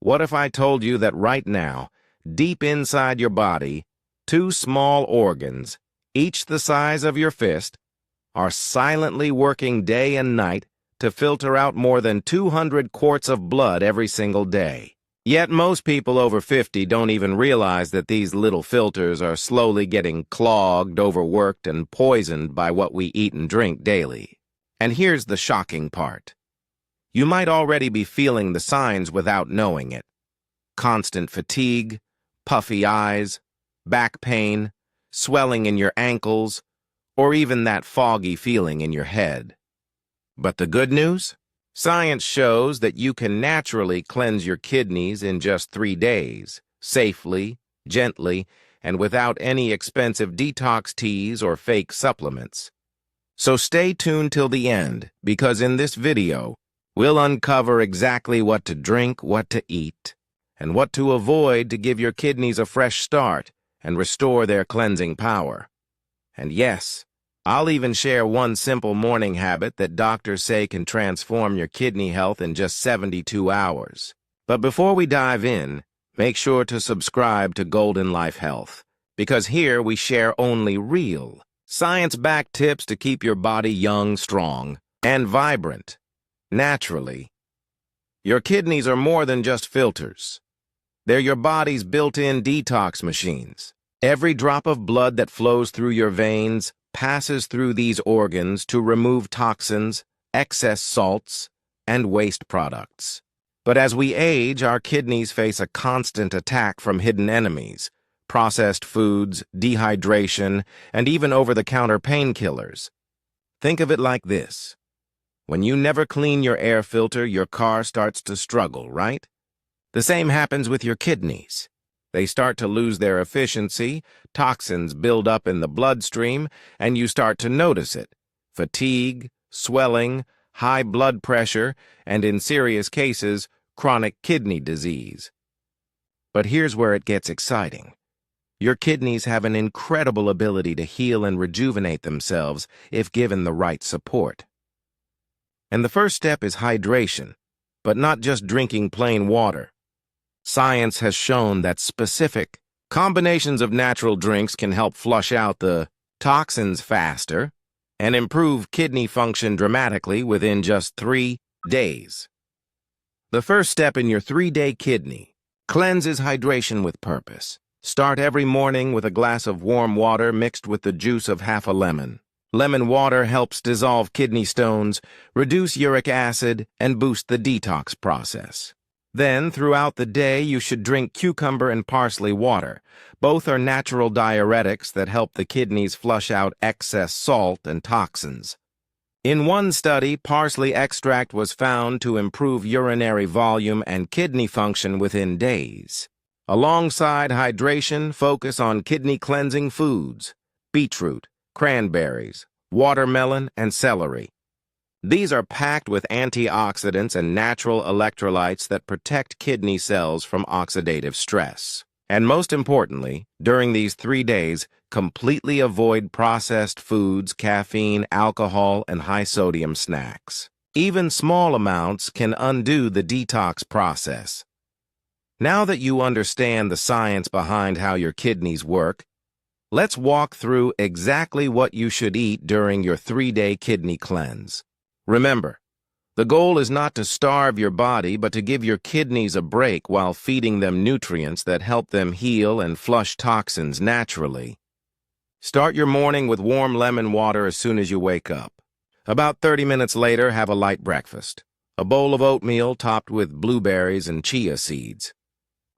What if I told you that right now, deep inside your body, two small organs, each the size of your fist, are silently working day and night to filter out more than 200 quarts of blood every single day? Yet most people over 50 don't even realize that these little filters are slowly getting clogged, overworked, and poisoned by what we eat and drink daily. And here's the shocking part. You might already be feeling the signs without knowing it. Constant fatigue, puffy eyes, back pain, swelling in your ankles, or even that foggy feeling in your head. But the good news? Science shows that you can naturally cleanse your kidneys in just 3 days, safely, gently, and without any expensive detox teas or fake supplements. So stay tuned till the end, because in this video, we'll uncover exactly what to drink, what to eat, and what to avoid to give your kidneys a fresh start and restore their cleansing power. And yes, I'll even share one simple morning habit that doctors say can transform your kidney health in just 72 hours. But before we dive in, make sure to subscribe to Golden Life Health, because here we share only real, science-backed tips to keep your body young, strong, and vibrant, naturally. Your kidneys are more than just filters. They're your body's built-in detox machines. Every drop of blood that flows through your veins passes through these organs to remove toxins, excess salts, and waste products. But as we age, our kidneys face a constant attack from hidden enemies, processed foods, dehydration, and even over-the-counter painkillers. Think of it like this. When you never clean your air filter, your car starts to struggle, right? The same happens with your kidneys. They start to lose their efficiency, toxins build up in the bloodstream, and you start to notice it. Fatigue, swelling, high blood pressure, and in serious cases, chronic kidney disease. But here's where it gets exciting. Your kidneys have an incredible ability to heal and rejuvenate themselves if given the right support. And the first step is hydration, but not just drinking plain water. Science has shown that specific combinations of natural drinks can help flush out the toxins faster and improve kidney function dramatically within just 3 days. The first step in your 3-day kidney cleanse is hydration with purpose. Start every morning with a glass of warm water mixed with the juice of half a lemon. Lemon water helps dissolve kidney stones, reduce uric acid, and boost the detox process. Then, throughout the day, you should drink cucumber and parsley water. Both are natural diuretics that help the kidneys flush out excess salt and toxins. In one study, parsley extract was found to improve urinary volume and kidney function within days. Alongside hydration, focus on kidney-cleansing foods: beetroot, cranberries, watermelon, and celery. These are packed with antioxidants and natural electrolytes that protect kidney cells from oxidative stress. And most importantly, during these 3 days, completely avoid processed foods, caffeine, alcohol, and high-sodium snacks. Even small amounts can undo the detox process. Now that you understand the science behind how your kidneys work, let's walk through exactly what you should eat during your 3-day kidney cleanse. Remember, the goal is not to starve your body, but to give your kidneys a break while feeding them nutrients that help them heal and flush toxins naturally. Start your morning with warm lemon water as soon as you wake up. About 30 minutes later, have a light breakfast. A bowl of oatmeal topped with blueberries and chia seeds.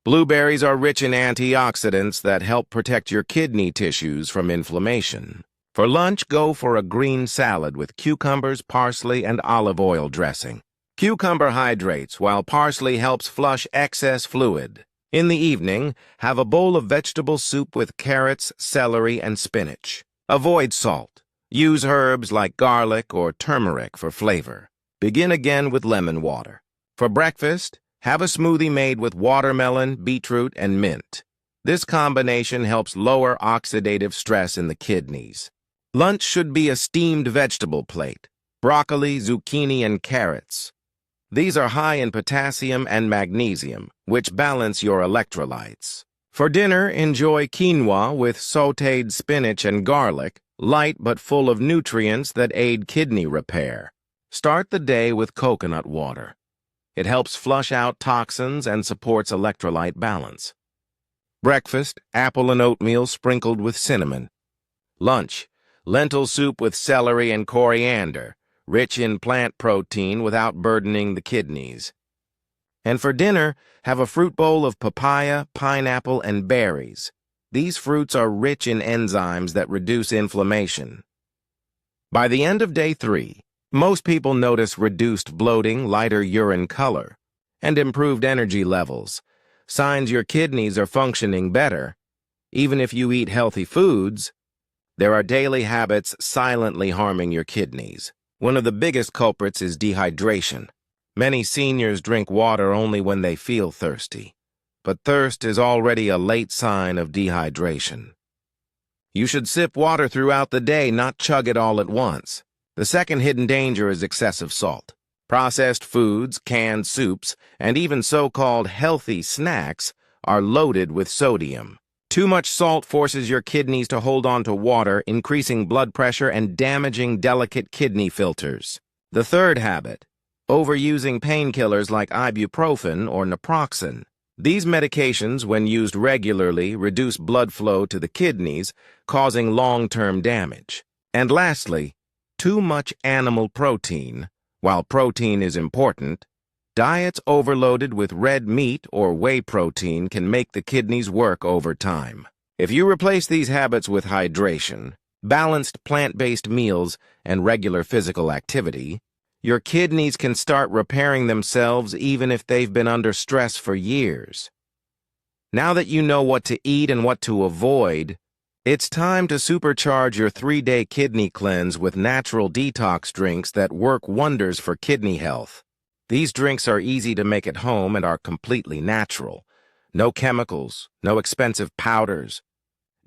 Blueberries are rich in antioxidants that help protect your kidney tissues from inflammation. For lunch, go for a green salad with cucumbers, parsley, and olive oil dressing. Cucumber hydrates, while parsley helps flush excess fluid. In the evening, have a bowl of vegetable soup with carrots, celery, and spinach. Avoid salt. Use herbs like garlic or turmeric for flavor. Begin again with lemon water. For breakfast, have a smoothie made with watermelon, beetroot, and mint. This combination helps lower oxidative stress in the kidneys. Lunch should be a steamed vegetable plate: broccoli, zucchini, and carrots. These are high in potassium and magnesium, which balance your electrolytes. For dinner, enjoy quinoa with sautéed spinach and garlic, light but full of nutrients that aid kidney repair. Start the day with coconut water. It helps flush out toxins and supports electrolyte balance. Breakfast, apple and oatmeal sprinkled with cinnamon. Lunch, lentil soup with celery and coriander, rich in plant protein without burdening the kidneys. And for dinner, have a fruit bowl of papaya, pineapple, and berries. These fruits are rich in enzymes that reduce inflammation. By the end of day 3, most people notice reduced bloating, lighter urine color, and improved energy levels, signs your kidneys are functioning better. Even if you eat healthy foods, there are daily habits silently harming your kidneys. One of the biggest culprits is dehydration. Many seniors drink water only when they feel thirsty, but thirst is already a late sign of dehydration. You should sip water throughout the day, not chug it all at once. The second hidden danger is excessive salt. Processed foods, canned soups, and even so-called healthy snacks are loaded with sodium. Too much salt forces your kidneys to hold on to water, increasing blood pressure and damaging delicate kidney filters. The third habit, overusing painkillers like ibuprofen or naproxen. These medications, when used regularly, reduce blood flow to the kidneys, causing long-term damage. And lastly, too much animal protein. While protein is important, diets overloaded with red meat or whey protein can make the kidneys work overtime. If you replace these habits with hydration, balanced plant-based meals, and regular physical activity, your kidneys can start repairing themselves even if they've been under stress for years. Now that you know what to eat and what to avoid, it's time to supercharge your 3-day kidney cleanse with natural detox drinks that work wonders for kidney health. These drinks are easy to make at home and are completely natural. No chemicals, no expensive powders.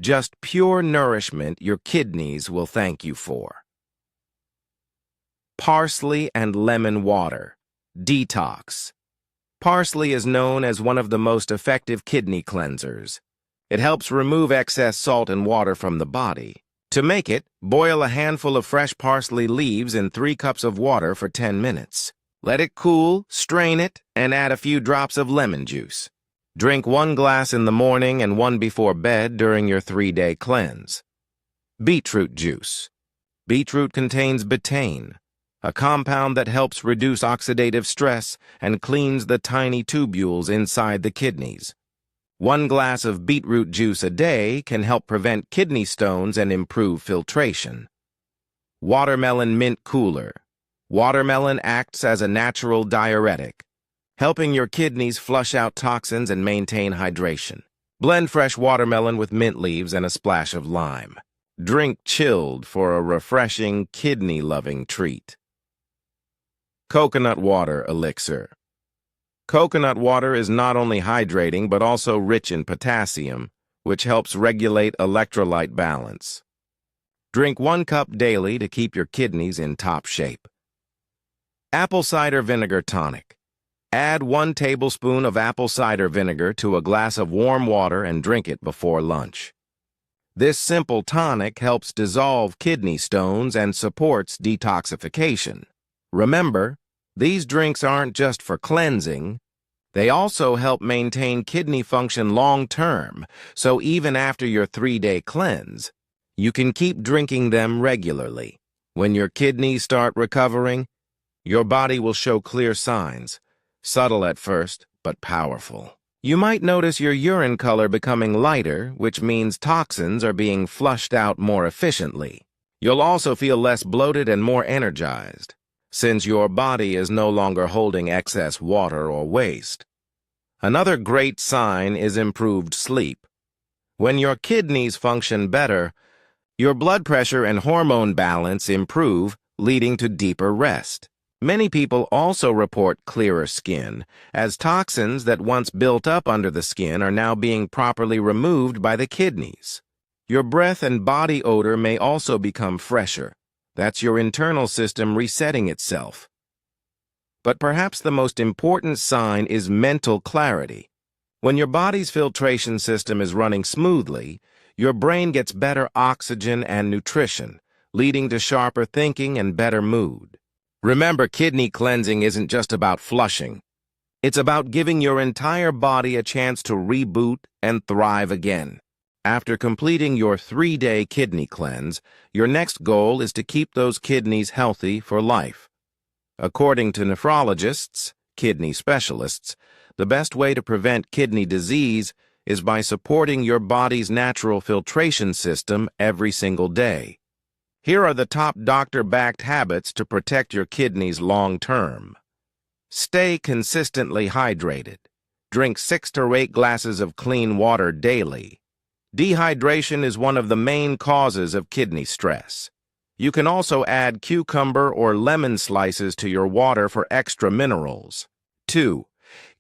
Just pure nourishment your kidneys will thank you for. Parsley and lemon water. Detox. Parsley is known as one of the most effective kidney cleansers. It helps remove excess salt and water from the body. To make it, boil a handful of fresh parsley leaves in 3 cups of water for 10 minutes. Let it cool, strain it, and add a few drops of lemon juice. Drink 1 glass in the morning and 1 before bed during your 3-day cleanse. Beetroot juice. Beetroot contains betaine, a compound that helps reduce oxidative stress and cleans the tiny tubules inside the kidneys. 1 glass of beetroot juice a day can help prevent kidney stones and improve filtration. Watermelon mint cooler. Watermelon acts as a natural diuretic, helping your kidneys flush out toxins and maintain hydration. Blend fresh watermelon with mint leaves and a splash of lime. Drink chilled for a refreshing, kidney-loving treat. Coconut water elixir. Coconut water is not only hydrating but also rich in potassium, which helps regulate electrolyte balance. Drink 1 cup daily to keep your kidneys in top shape. Apple cider vinegar tonic. Add 1 tablespoon of apple cider vinegar to a glass of warm water and drink it before lunch. This simple tonic helps dissolve kidney stones and supports detoxification. Remember, these drinks aren't just for cleansing. They also help maintain kidney function long-term, so even after your 3-day cleanse, you can keep drinking them regularly. When your kidneys start recovering, your body will show clear signs, subtle at first, but powerful. You might notice your urine color becoming lighter, which means toxins are being flushed out more efficiently. You'll also feel less bloated and more energized, since your body is no longer holding excess water or waste. Another great sign is improved sleep. When your kidneys function better, your blood pressure and hormone balance improve, leading to deeper rest. Many people also report clearer skin, as toxins that once built up under the skin are now being properly removed by the kidneys. Your breath and body odor may also become fresher. That's your internal system resetting itself. But perhaps the most important sign is mental clarity. When your body's filtration system is running smoothly, your brain gets better oxygen and nutrition, leading to sharper thinking and better mood. Remember, kidney cleansing isn't just about flushing. It's about giving your entire body a chance to reboot and thrive again. After completing your 3-day kidney cleanse, your next goal is to keep those kidneys healthy for life. According to nephrologists, kidney specialists, the best way to prevent kidney disease is by supporting your body's natural filtration system every single day. Here are the top doctor-backed habits to protect your kidneys long-term. Stay consistently hydrated. Drink 6 to 8 glasses of clean water daily. Dehydration is one of the main causes of kidney stress. You can also add cucumber or lemon slices to your water for extra minerals. 2.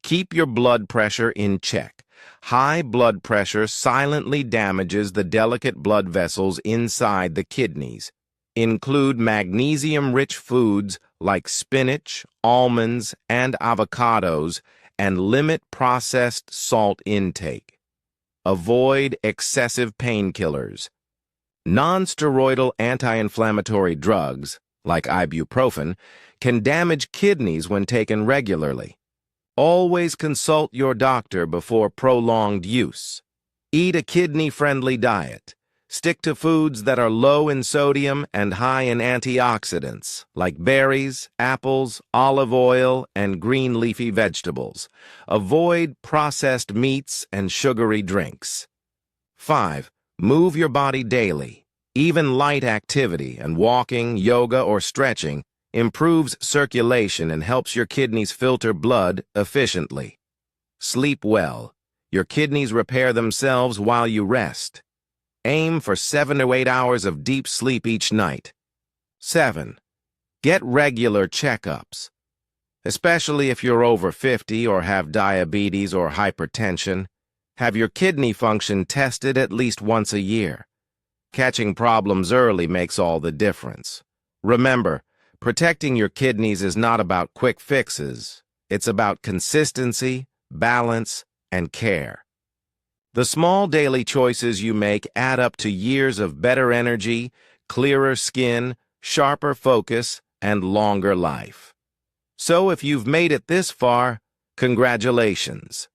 Keep your blood pressure in check. High blood pressure silently damages the delicate blood vessels inside the kidneys. Include magnesium-rich foods like spinach, almonds, and avocados, and limit processed salt intake. Avoid excessive painkillers. Non-steroidal anti-inflammatory drugs, like ibuprofen, can damage kidneys when taken regularly. Always consult your doctor before prolonged use. Eat a kidney-friendly diet. Stick to foods that are low in sodium and high in antioxidants, like berries, apples, olive oil, and green leafy vegetables. Avoid processed meats and sugary drinks. 5. Move your body daily. Even light activity and walking, yoga, or stretching improves circulation and helps your kidneys filter blood efficiently. Sleep well. Your kidneys repair themselves while you rest. Aim for 7 to 8 hours of deep sleep each night. 7. Get regular checkups. Especially if you're over 50 or have diabetes or hypertension, have your kidney function tested at least once a year. Catching problems early makes all the difference. Remember, protecting your kidneys is not about quick fixes. It's about consistency, balance, and care. The small daily choices you make add up to years of better energy, clearer skin, sharper focus, and longer life. So if you've made it this far, congratulations.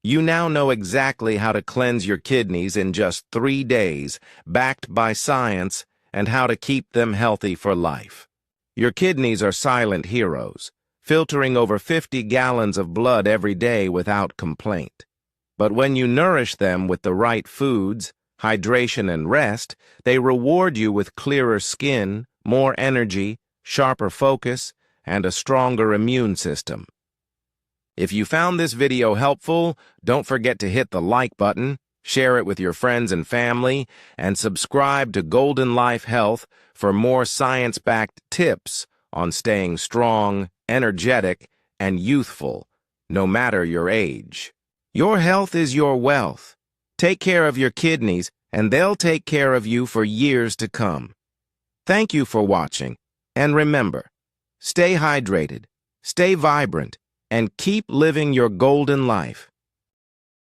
You now know exactly how to cleanse your kidneys in just 3 days, backed by science, and how to keep them healthy for life. Your kidneys are silent heroes, filtering over 50 gallons of blood every day without complaint. But when you nourish them with the right foods, hydration, and rest, they reward you with clearer skin, more energy, sharper focus, and a stronger immune system. If you found this video helpful, don't forget to hit the like button, share it with your friends and family, and subscribe to Golden Life Health for more science-backed tips on staying strong, energetic, and youthful, no matter your age. Your health is your wealth. Take care of your kidneys, and they'll take care of you for years to come. Thank you for watching, and remember, stay hydrated, stay vibrant, and keep living your golden life.